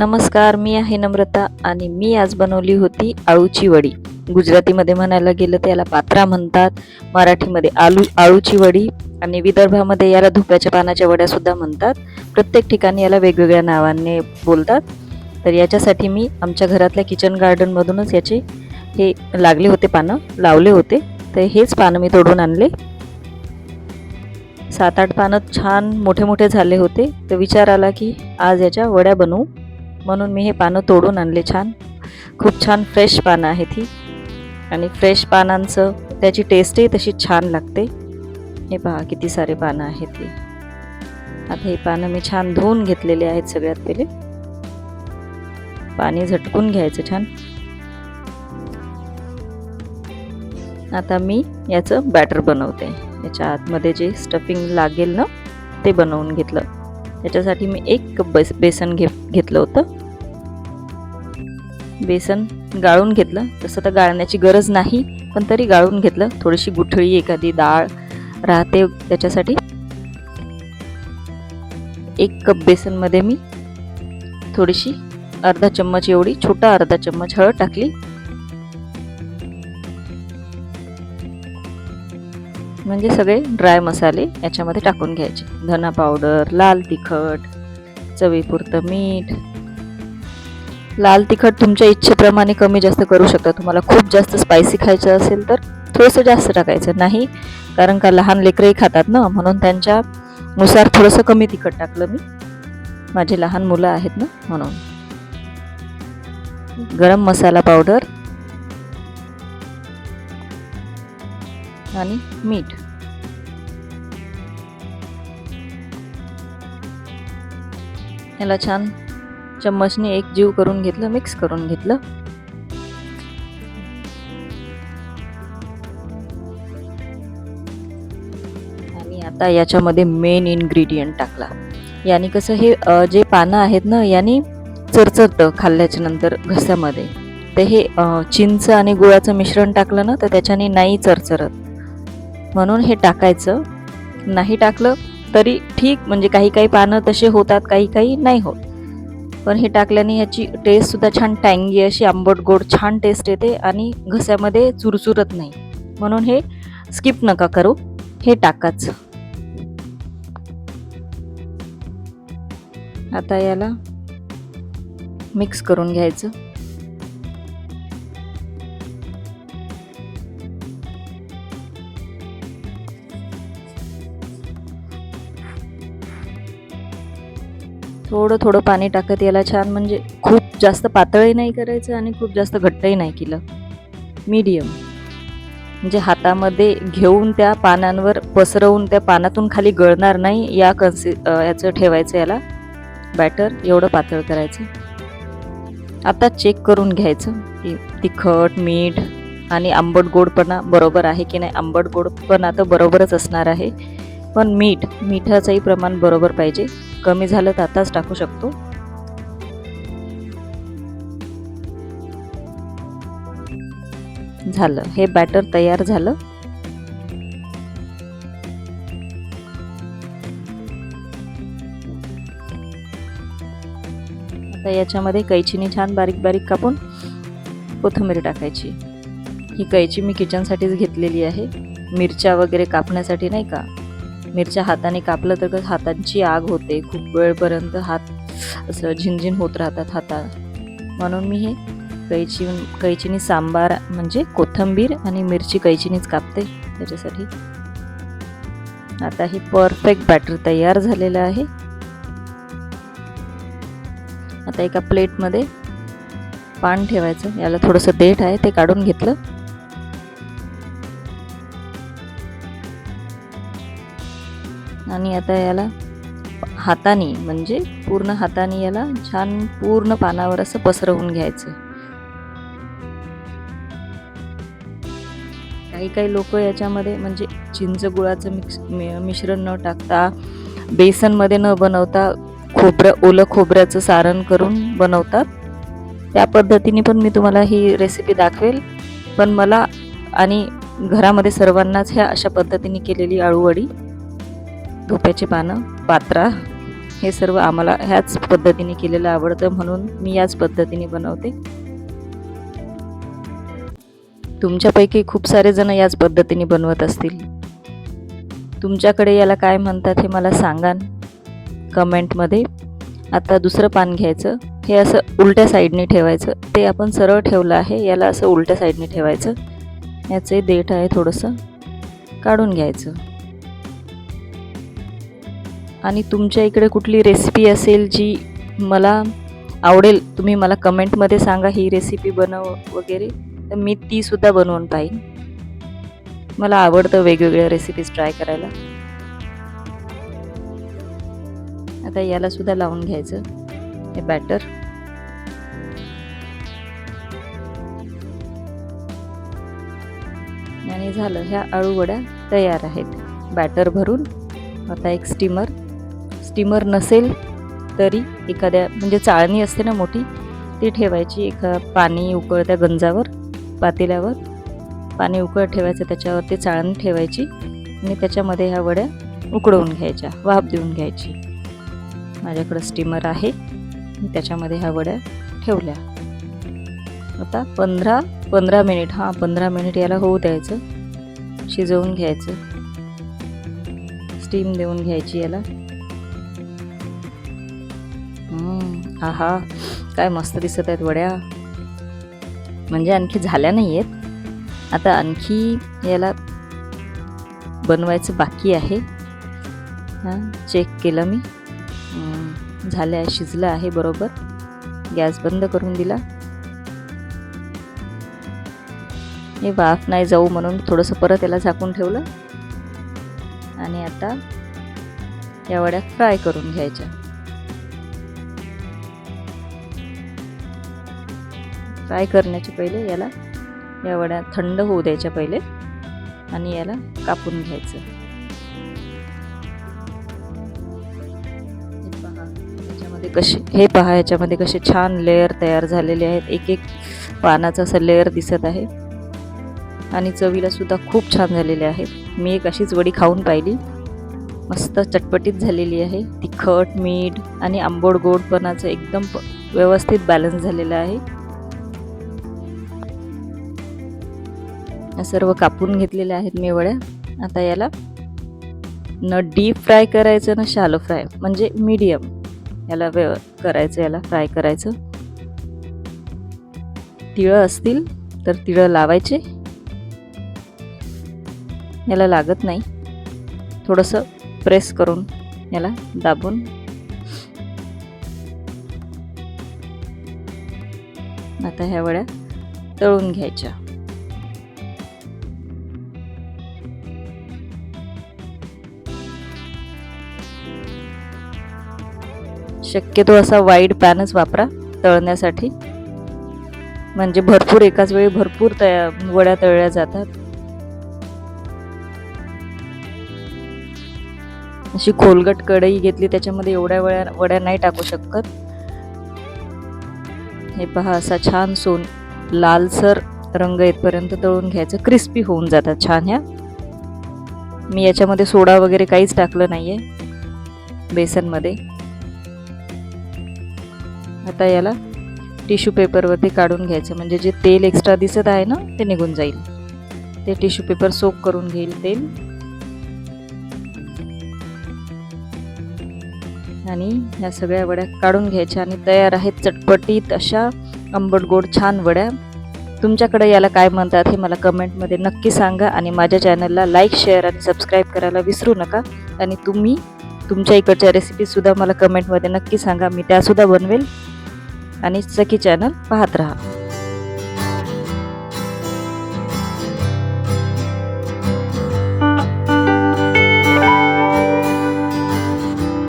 नमस्कार, मी आहे नम्रता आणि मी आज बनवली होती अळूची वडी. गुजरातीमध्ये म्हणायला गेलं तर याला पात्रा म्हणतात, मराठीमध्ये अळूची वडी आणि विदर्भामध्ये याला धुप्याच्या पानाच्या वड्या सुद्धा म्हणतात. प्रत्येक ठिकाणी याला वेगवेगळ्या नावाने बोलतात. तर याच्यासाठी मी आमच्या घरातल्या किचन गार्डनमधूनच याचे हे लागले होते पानं, लावले होते. तर हेच पानं मी तोडून आणले. 7-8 पानं छान मोठे मोठे झाले होते. तर विचार आला की आज याच्या वड्या बनवू, म्हणून मी हे पानं तोडून आणले. खूप छान फ्रेश पानं आहेत ही आणि फ्रेश पानांचं त्याची टेस्टही तशी छान लागते. हे पहा किती सारे पानं आहेत ही. आता हे पानं मी छान धुवून घेतलेले आहेत. सगळ्यात पहिले पाणी झटकून घ्यायचं छान. आता मी याचं बॅटर बनवते. याच्या आतमध्ये जे स्टफिंग लागेल ना ते बनवून घेतलं. त्याच्यासाठी मी 1 कप बेसन घेतलं होतं. बेसन गाळून घेतलं. तसं तर गाळण्याची गरज नाही, पण तरी गाळून घेतलं. थोडीशी गुठळी एखादी डाळ राहते त्याच्यासाठी. 1 कप बेसनमध्ये मी थोडीशी अर्धा चम्मच एवढी, छोटा अर्धा चम्मच हळद टाकली. म्हणजे सगळे ड्राय मसाले याच्यामध्ये टाकून घ्यायचे. धना पावडर, लाल तिखट, चवीपुरतं मीठ. लाल तिखट तुमच्या इच्छेप्रमाणे कमी जास्त करू शकता. तुम्हाला खूप जास्त स्पायसी खायचं असेल तर थोडंसं जास्त टाकायचं. नाही कारण का लहान लेकरंही खातात ना, म्हणून त्यांच्यानुसार थोडंसं कमी तिखट टाकलं मी. माझे लहान मुलं आहेत ना म्हणून. गरम मसाला पावडर आणि मीठ. याला छान चम्मचने एक जीव करून घेतलं, मिक्स करून घेतलं. आणि आता याच्यामध्ये मेन इन्ग्रेडियंट टाकला. याने कसं हे जे पानं आहेत ना याने चरचरतं खाल्ल्याच्या नंतर घशामध्ये. तर हे चिंच आणि गुळाचं मिश्रण टाकलं ना तर त्याच्याने नाही चरचरत, म्हणून हे टाकायचं. नाही टाकलं तरी ठीक, म्हणजे काही पानं तसे होतात, काही नाही होत. पण हे टाकल्याने ह्याची टेस्ट सुद्धा छान टँगी अशी आंबट गोड छान टेस्ट येते आणि घशामध्ये चुरचुरत नाही. म्हणून हे स्किप नका करू, हे टाकाच. आता याला मिक्स करून घ्यायचं. थोडं पाणी टाकत याला छान, म्हणजे खूप जास्त पातळही नाही करायचं आणि खूप जास्त घट्टही नाही केलं. मीडियम, म्हणजे हातामध्ये घेऊन त्या पानांवर पसरवून त्या पानातून खाली गळणार नाही याचं ठेवायचं याला बॅटर. एवढं पातळ करायचं. आता चेक करून घ्यायचं की तिखट, मीठ आणि आंबट गोडपणा बरोबर आहे की नाही. आंबट गोडपणा तर बरोबरच असणार आहे, पण मिठाचंही प्रमाण बरोबर पाहिजे. कमी झालं तर आताच टाकू शकतो. झालं, हे बॅटर तयार झालं. आता याच्यामध्ये कैचीने छान बारीक बारीक कापून कोथिंबीर टाकायची. ही कैची मी किचनसाठीच घेतलेली आहे. मिरच्या वगैरे कापण्यासाठी नाही का. मिरच्या हाताने कापलं तर हातांची आग होते, खूप वेळपर्यंत हात असं झिंझिन होत राहतात हातात. म्हणून मी हे कैचीने सांबार म्हणजे कोथिंबीर आणि मिरची कैचीनेच कापते त्याच्यासाठी. आता हे परफेक्ट बॅटर तयार झालेलं आहे. आता एका प्लेटमध्ये पान ठेवायचं. याला थोडंसं देठ आहे ते काढून घेतलं. आणि आता याला हाताने, म्हणजे पूर्ण हाताने याला छान पूर्ण पानावर असं पसरवून घ्यायचं. काही लोक याच्यामध्ये म्हणजे चिंच गुळाचं मिश्रण न टाकता, बेसनमध्ये न बनवता ओलं खोबऱ्याचं सारण करून बनवतात. त्या पद्धतीने पण मी तुम्हाला ही रेसिपी दाखवेल. पण मला आणि घरामध्ये सर्वांनाच ह्या अशा पद्धतीने केलेली अळूवडी, धोप्याची पानं, पात्रा हे सर्व आम्हाला ह्याच पद्धतीने केलेलं आवडतं, म्हणून मी याच पद्धतीने बनवते. तुमच्यापैकी खूप सारे जण याच पद्धतीने बनवत असतील. तुमच्याकडे याला काय म्हणतात हे मला सांगा कमेंटमध्ये. आता दुसरं पान घ्यायचं. हे असं उलट्या साईडने ठेवायचं. ते आपण सरळ ठेवलं आहे, याला असं उलट्या साईडने ठेवायचं. याचे देठ आहे थोडंसं काढून घ्यायचं. आणि तुमच्या इकडे कुठली रेसिपी असेल जी मला आवडेल, तुम्ही मला कमेंटमध्ये सांगा ही रेसिपी बनव वगैरे, तर मी ती सुद्धा बनवून पाहीन. मला आवडतं वेगवेगळ्या रेसिपीज ट्राय करायला. आता याला सुद्धा लावून घ्यायचं हे बॅटर. आणि झालं, ह्या आळू वड्या तयार आहेत बॅटर भरून. आता एक स्टीमर नसेल तरी एखाद्या म्हणजे चाळणी असते ना मोठी, ती ठेवायची. एका पाणी उकळत्या गंजावर पातेल्यावर पाणी उकळत ठेवायचं, त्याच्यावर ते चाळणी ठेवायची आणि त्याच्यामध्ये ह्या वड्या उकडवून घ्यायच्या, वाफ देऊन घ्यायची. माझ्याकडं स्टीमर आहे, त्याच्यामध्ये ह्या वड्या ठेवल्या. आता 15 मिनिट 15 मिनिट याला होऊ द्यायचं, शिजवून घ्यायचं, स्टीम देऊन घ्यायची याला. आहा, काय मस्त दिसत आहेत वड्या. म्हणजे आणखी झाल्या नाही आहेत, आता आणखी याला बनवायचं बाकी आहे. चेक केलं मी, झालं आहे, शिजलं आहे बरोबर. गॅस बंद करून दिला. हे वाफ नाही जाऊ म्हणून थोडंसं परत याला झाकून ठेवलं. आणि आता या वड्या फ्राय करून घ्यायच्या. फ्राय करण्याच्या पहिले याला या वड्या थंड होऊ द्यायच्या पहिले आणि याला कापून घ्यायचं. हे पहा याच्यामध्ये कसे छान लेअर तयार झालेले आहेत. एक एक पानाचा असं लेअर दिसत आहे आणि चवीला सुद्धा खूप छान झालेले आहेत. मी एक अशीच वडी खाऊन पाहिली, मस्त चटपटीत झालेली आहे. तिखट, मीठ आणि आंबट गोडपणाचं एकदम व्यवस्थित बॅलन्स झालेलं आहे. सर्व कापून घेतलेल्या आहेत मी वड्या. आता याला न डीप फ्राय करायचं ना शॅलो फ्राय, म्हणजे मीडियम याला करायचं, याला फ्राय करायचं. तिळं असतील तर तिळं लावायचे, याला लागत नाही. थोडंसं प्रेस करून याला दाबून आता ह्या वड्या तळून घ्यायच्या. शक्यतो असा वाईड पॅनच वापरा तळण्यासाठी, म्हणजे भरपूर एकाच वेळी भरपूर वड्या तळल्या जातात. अशी खोलगट कढई घेतली, त्याच्यामध्ये एवढ्या वड्या नाही टाकू शकत. हे पहा, असा छान लालसर रंग येतपर्यंत तळून घ्यायचं. क्रिस्पी होऊन जातात छान ह्या. मी याच्यामध्ये सोडा वगैरे काहीच टाकलं नाहीये बेसनमध्ये. आता याला टिश्यू पेपरवरती काढून घ्यायचं, म्हणजे जे तेल एक्स्ट्रा दिसत आहे ना ते निघून जाईल. ते टिश्यू पेपर सोक करून घेईल तेल. आणि ह्या सगळ्या वड्या काढून घ्यायच्या आणि तयार आहेत चटपटीत अशा आंबट गोड छान वड्या. तुमच्याकडे याला काय म्हणतात हे मला कमेंटमध्ये नक्की सांगा. आणि माझ्या चॅनलला लाईक, शेअर आणि सबस्क्राईब करायला विसरू नका. आणि तुम्ही तुमच्या इकडच्या रेसिपीसुद्धा मला कमेंटमध्ये नक्की सांगा, मी त्यासुद्धा बनवेल. आणि सखी चॅनल पाहत राहा.